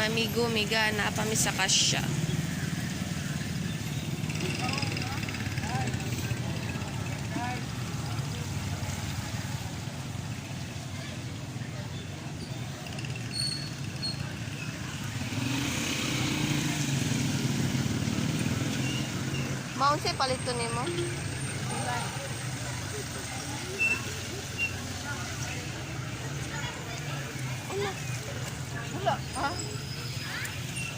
mga amigo, miga na pa mi sa kasya. Maunsa palito nimo? Wala, ha?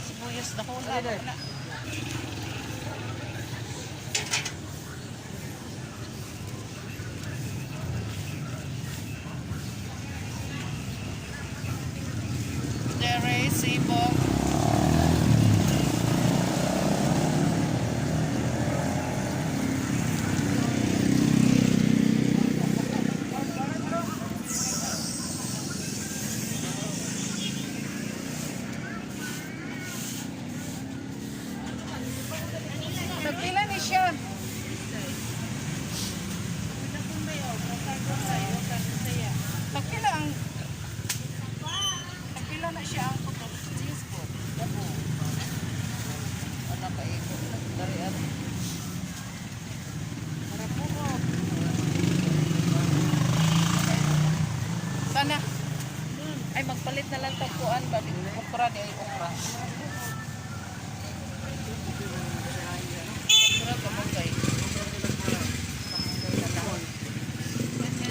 Sibuyas na ko na. Dere, sibok. Nagpila ni siya. Nagpila na siya ang putol. Cheese po. Dabo. Ano ka ito? Darian. Para puro. Sana. Ay magpalit na lang tagpuan ba? Okra di ay okra.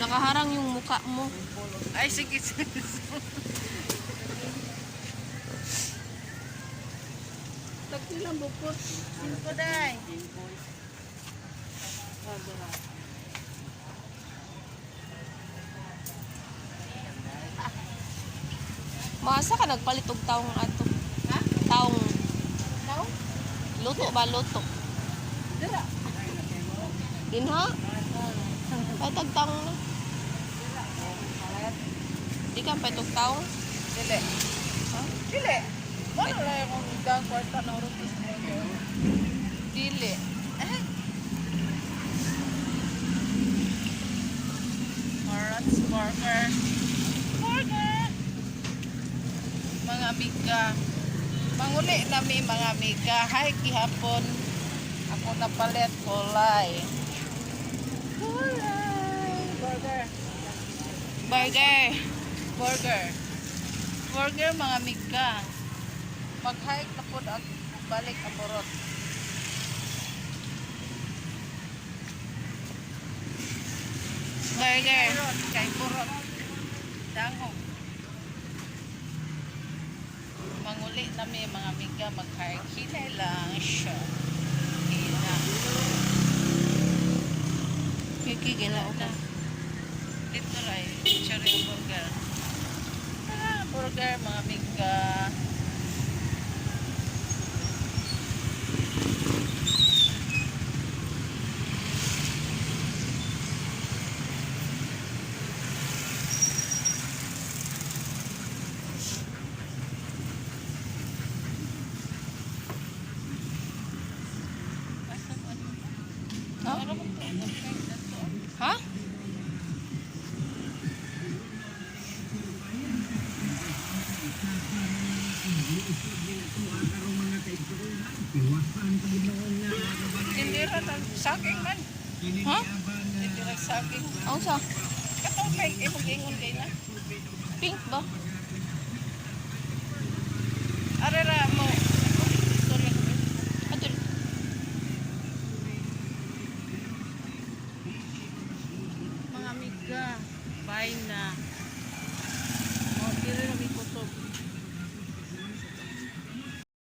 Nakaharang yung muka mo. Ay, sige, sige. Tagpilang bukot. Simpo day. Masa ka nagpalit og taong ato? Ha? Taong Now? luto ba luto? Dala. Dinha? Patag taong na. Di ka patog taong? Dili. Ha? Dili. Ano lang yung gang kwarta ng rutis mo yun? Dili. Marats burger. Burger! Mga amiga. Manguli nami mga amiga. Hi, kihapon. Ako napalit kulay. Kulay. Burger. Burger. Burger. Burger mga amiga. Mag-hike na po at balik ang burot. Burger. Kay burot. Dangog. Manguli nami mga amiga. Mag-hike. Hinay lang siya. Hina. Kikigila Na. Dito rin. Cherry burger. Burger mga amiga. Ha? Tindira ng saging man. Ha? Tindira saging. Ang sa? Katong peg, imong gingon kay na. Pink ba?